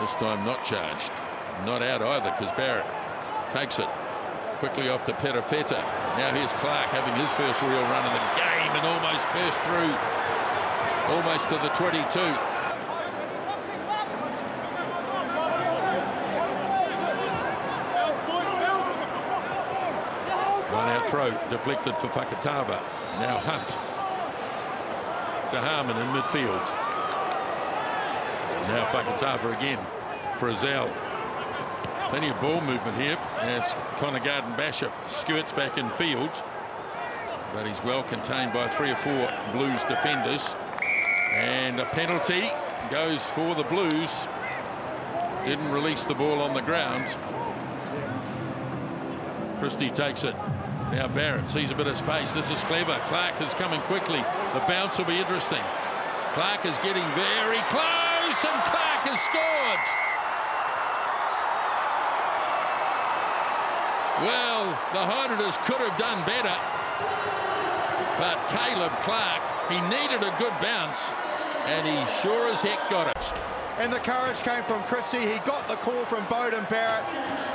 This time not charged. Not out either, because Barrett takes it quickly off to Perofeta. Now here's Clarke having his first real run in the game and almost burst through almost to the 22. One out throw deflected for Fakatava. Now Hunt to Harmon in midfield. Now Fakatava again for Azal. Plenty of ball movement here as Connor Garden-Bachop skirts back in field, but he's well contained by 3 or 4 Blues defenders. And a penalty goes for the Blues. Didn't release the ball on the ground. Christie takes it. Now Barrett sees a bit of space. This is clever. Clarke is coming quickly. The bounce will be interesting. Clarke is getting very close, and Clarke has scored. Well, the Highlanders could have done better, but Caleb Clarke, he needed a good bounce, and he sure as heck got it. And the courage came from Christie. He got the call from Beauden Barrett,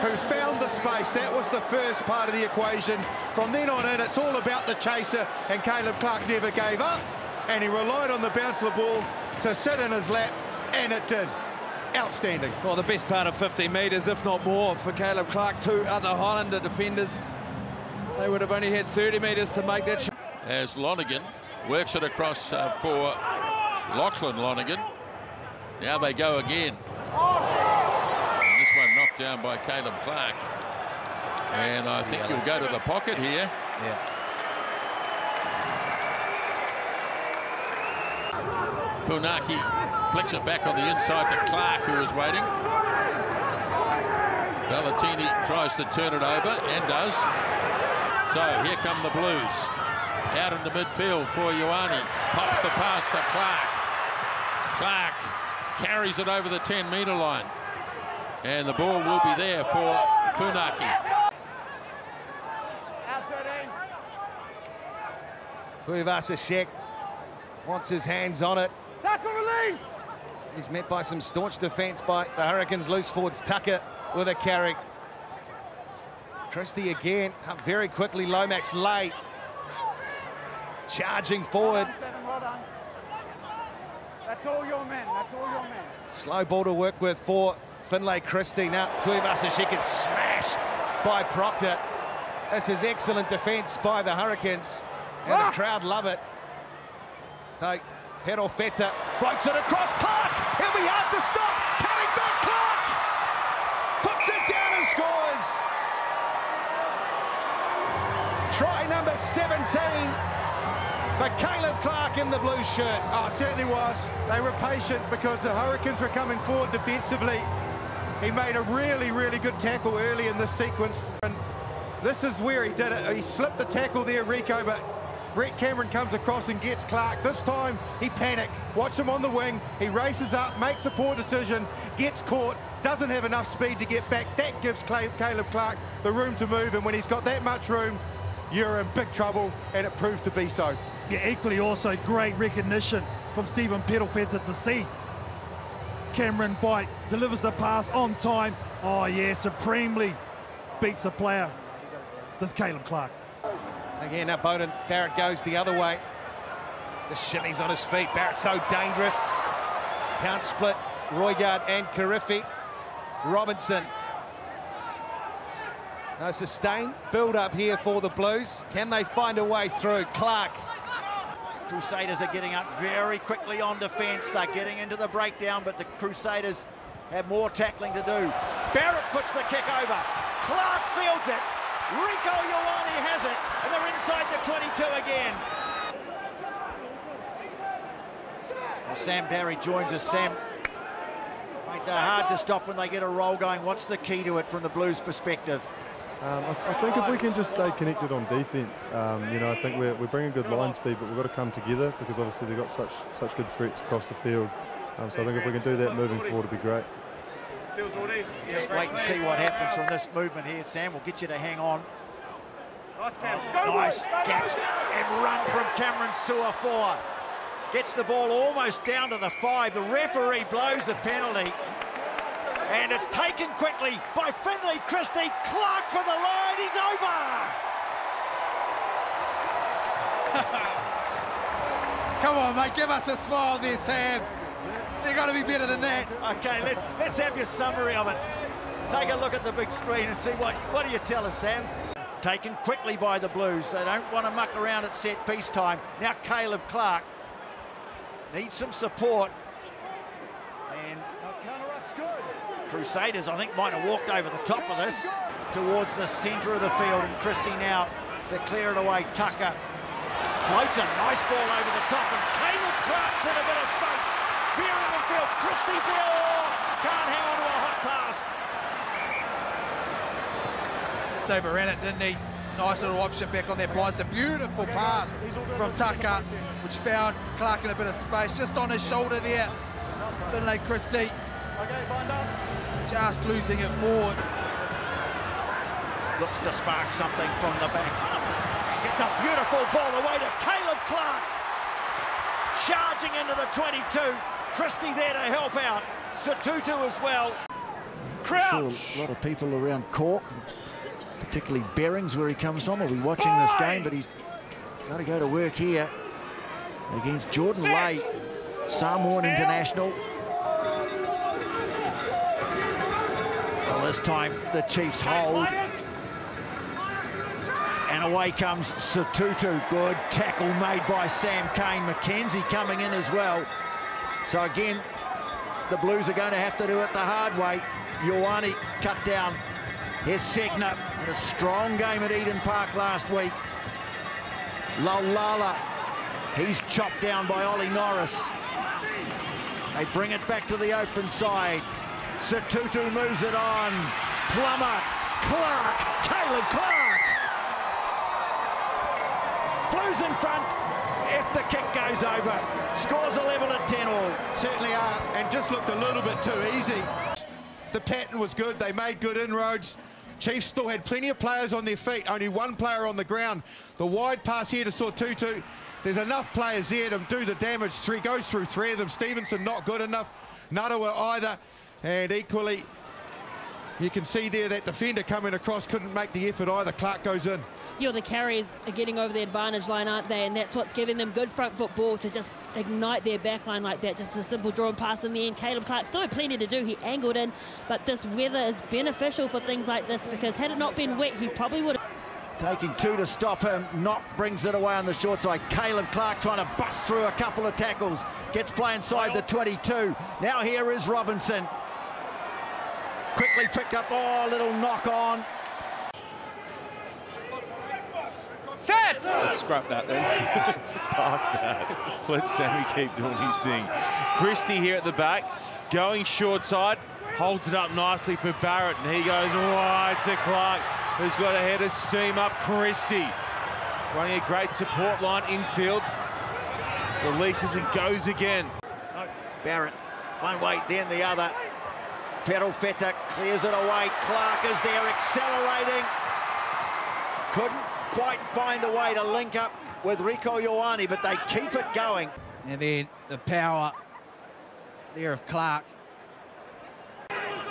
who found the space. That was the first part of the equation. From then on in, it's all about the chaser, and Caleb Clarke never gave up, and he relied on the bounce of the ball to sit in his lap, and it did. Outstanding. Well, the best part of 50 metres, if not more, for Caleb Clarke. 2 other Highlander defenders, they would have only had 30 metres to make that shot. As Lonergan works it across for Lachlan Lonergan. Now they go again. And this one knocked down by Caleb Clarke. And I think he'll go to the pocket here. Yeah. Funaki flicks it back on the inside to Clarke, who is waiting. Valentini tries to turn it over, and does. So here come the Blues. Out into midfield for Ioane. Pops the pass to Clarke. Clarke carries it over the 10-metre line. And the ball will be there for Funaki. Tuivasa-Sheck wants his hands on it. Tackle release! He's met by some staunch defence by the Hurricanes. Loose forwards. Tucker with a carry. Christie again, up very quickly. Lomax late. Charging forward. Well done. That's all your men. That's all your men. Slow ball to work with for Finlay Christie. Now Tuivasa-Sheck is smashed by Proctor. This is excellent defence by the Hurricanes, and the crowd love it. So Perofeta floats it across. Clarke, he'll be hard to stop. Cutting back, Clarke puts it down and scores. Try number 17 for Caleb Clarke in the blue shirt. Oh, it certainly was. They were patient because the Hurricanes were coming forward defensively. He made a really, really good tackle early in this sequence. And this is where he did it. He slipped the tackle there, Rico, but Brett Cameron comes across and gets Clarke. This time, he panicked. Watch him on the wing. He races up, makes a poor decision, gets caught, doesn't have enough speed to get back. That gives Caleb Clarke the room to move, and when he's got that much room, you're in big trouble, and it proved to be so. Yeah, equally also great recognition from Stephen Perofeta to see Cameron Bite delivers the pass on time. Oh yeah, supremely beats the player. This Caleb Clarke. Again, now Beauden Barrett goes the other way. The shimmies on his feet. Barrett's so dangerous. Can't split Roygaard and Karifi. Robinson. No sustained build up here for the Blues. Can they find a way through? Clarke. Crusaders are getting up very quickly on defence. They're getting into the breakdown, but the Crusaders have more tackling to do. Barrett puts the kick over. Clarke fields it. Rico Ioane has it, and they're inside the 22 again. Well, Sam Barry joins us. Sam, mate, they're hard to stop when they get a roll going. What's the key to it from the Blues' perspective? I think if we can just stay connected on defence, you know, I think we're bringing good line speed, but we've got to come together because obviously they've got such good threats across the field. So I think if we can do that moving forward, it'd be great. Just wait and see what happens from this movement here, Sam. We'll get you to hang on. Nice catch and run from Cameron Suafoa. Gets the ball almost down to the 5. The referee blows the penalty. And it's taken quickly by Finlay Christie. Clarke for the line. He's over. Come on, mate. Give us a smile there, Sam. They're going to be better than that. Okay, let's have your summary of it. Take a look at the big screen and see what do you tell us, Sam? Taken quickly by the Blues. They don't want to muck around at set piece time. Now Caleb Clarke needs some support. And Crusaders, I think, might have walked over the top of this towards the centre of the field. And Christie now to clear it away. Tucker floats a nice ball over the top. And Caleb Clarke's in a bit of space. Veering in field. Christie's there. Oh, can't hang on to a hot pass. Overran it, didn't he? Nice little option back on that blind. It's a beautiful pass from Tucker, which found Clarke in a bit of space, just on his shoulder there. Finlay Christie just losing it forward. Looks to spark something from the back. Gets a beautiful ball away to Caleb Clarke. Charging into the 22. Christie there to help out. Satutu as well. Crouch. A lot of people around Clarke, particularly Bearings, where he comes from, will be watching this game, but he's got to go to work here against Jordan Lay, Samoan international. Well, this time the Chiefs hold. And away comes Satutu. Good tackle made by Sam Cane. McKenzie coming in as well. So again, the Blues are going to have to do it the hard way. Ioane cut down. Here's Segner in a strong game at Eden Park last week. Laulala, he's chopped down by Ollie Norris. They bring it back to the open side. Satutu moves it on. Plummer, Clarke, Caleb Clarke. Blues in front. If the kick goes over, scores 11 at 10 all. Certainly are, and just looked a little bit too easy. The pattern was good. They made good inroads. Chiefs still had plenty of players on their feet, only one player on the ground. The wide pass here to Satutu. There's enough players there to do the damage. Goes through three of them. Stevenson not good enough. Narawa either. And equally, you can see there that defender coming across couldn't make the effort either. Clarke goes in. The carriers are getting over the advantage line, aren't they? And that's what's giving them good front foot ball to just ignite their back line like that. Just a simple draw and pass in the end. Caleb Clarke still had plenty to do. He angled in, but this weather is beneficial for things like this, because had it not been wet, he probably would have. Taking two to stop him. Knock brings it away on the short side. Caleb Clarke trying to bust through a couple of tackles. Gets play inside the 22. Now here is Robinson. Quickly picked up. Oh, little knock on. Set! Let's scrap that then. Park that. Let Sammy keep doing his thing. Christie here at the back, going short side, holds it up nicely for Barrett, and he goes wide to Clarke, who's got a head of steam up. Christie running a great support line infield. Releases and goes again. Barrett, one way, then the other. Perofeta clears it away. Clarke is there, accelerating. Couldn't quite find a way to link up with Rieko Ioane, but they keep it going. And then the power there of Clarke.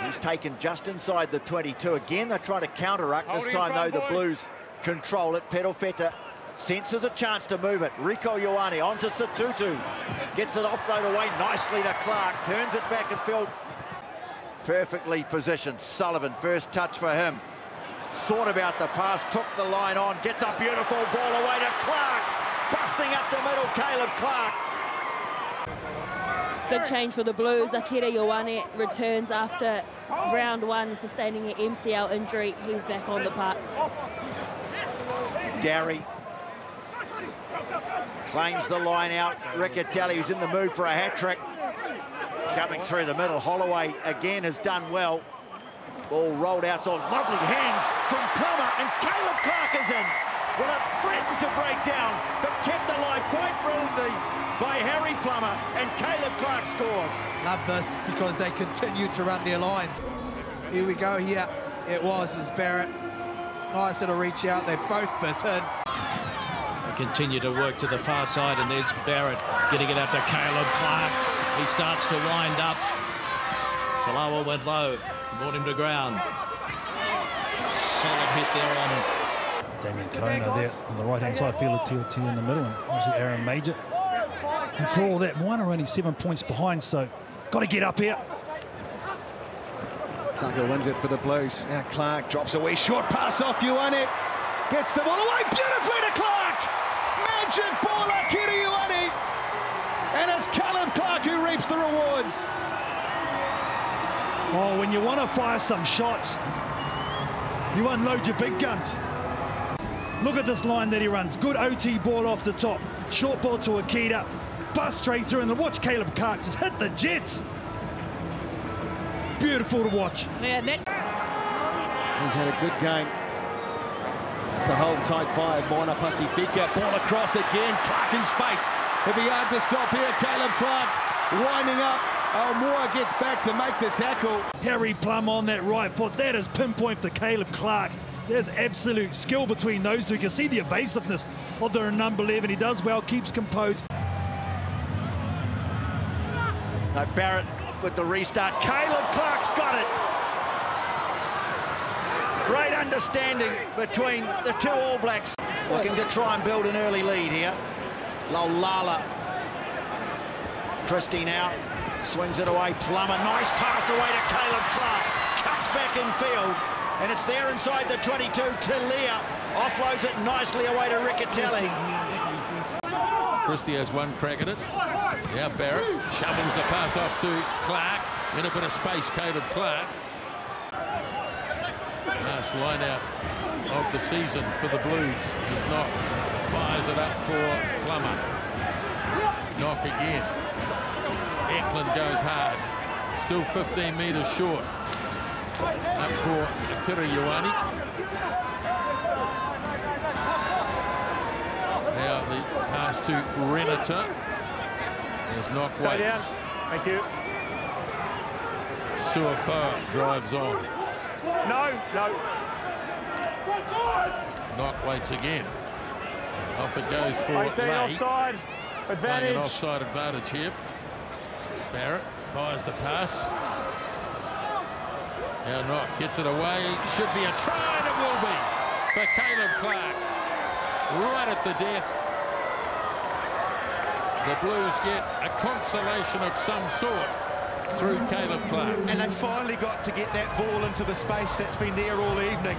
He's taken just inside the 22. Again, they're trying to counter-ruck. This time, though, the Blues control it. Perofeta senses a chance to move it. Rieko Ioane onto Satutu. Gets it offload away nicely to Clarke. Turns it back in field. Perfectly positioned. Sullivan, first touch for him. Thought about the pass, took the line on, gets a beautiful ball away to Clarke. Busting up the middle, Caleb Clarke. Big change for the Blues. Akira Ioane returns after round one, sustaining an MCL injury. He's back on the park. Darry claims the line out. Riccatelli, who's in the mood for a hat-trick. Coming through the middle. Holloway again has done well. Ball rolled out, so lovely hands from Plummer, and Caleb Clarke is in. Well, it threatened to break down, but kept alive quite brilliantly by Harry Plummer, and Caleb Clarke scores. Love this, because they continue to run their lines. Here we go here. It was Barrett. Nice little reach out. They both bit in. They continue to work to the far side, and there's Barrett getting it up to Caleb Clarke. He starts to wind up. Salawa went low, brought him to ground. Solid hit there on Damien Corona there on the right-hand side, field of TLT in the middle, and obviously Aaron Major. And for all that, mine are only 7 points behind, so got to get up here. Tucker wins it for the Blues. Now Clarke drops away, short pass off Ioane. Gets the ball away beautifully to Clarke. Magic ball, Akira Ioane. And it's Clarke who reaps the rewards. Oh, when you want to fire some shots, you unload your big guns. Look at this line that he runs. Good OT ball off the top. Short ball to Akita. Bust straight through, and watch Caleb Clarke just hit the jets. Beautiful to watch. Yeah, next. He's had a good game. The whole tight five, Moana Pacifica, ball across again, Clarke in space. It'll be hard to stop here, Caleb Clarke winding up. Moore gets back to make the tackle. Harry Plum on that right foot. That is pinpoint for Caleb Clarke. There's absolute skill between those two. You can see the evasiveness of the number 11. He does well, keeps composed. Now Barrett with the restart. Caleb Clarke's got it. Great understanding between the two All Blacks. Looking to try and build an early lead here. Lala. Christie now swings it away. Plummer, nice pass away to Caleb Clarke. Cuts back in field, and it's there inside the 22. Talia offloads it nicely away to Riccatelli. Christie has one crack at it. Now Barrett shovels the pass off to Clarke. In a bit of space, Caleb Clarke. Last line out of the season for the Blues is Knock. Fires it up for Plummer. Knock again. Eklund goes hard. Still 15 metres short. Up for Akira Ioane. Now the pass to Renata. There's Knock Stay waits. down. Thank you. Suafoa drives on. No. Knock waits again. Off it goes for 18 Lay. offside. Playing Advantage. an offside advantage here. Barrett fires the pass. Now Knock gets it away. Should be a try, and it will be for Caleb Clarke. Right at the death. The Blues get a consolation of some sort through Caleb Clarke. And they finally got to get that ball into the space that's been there all evening.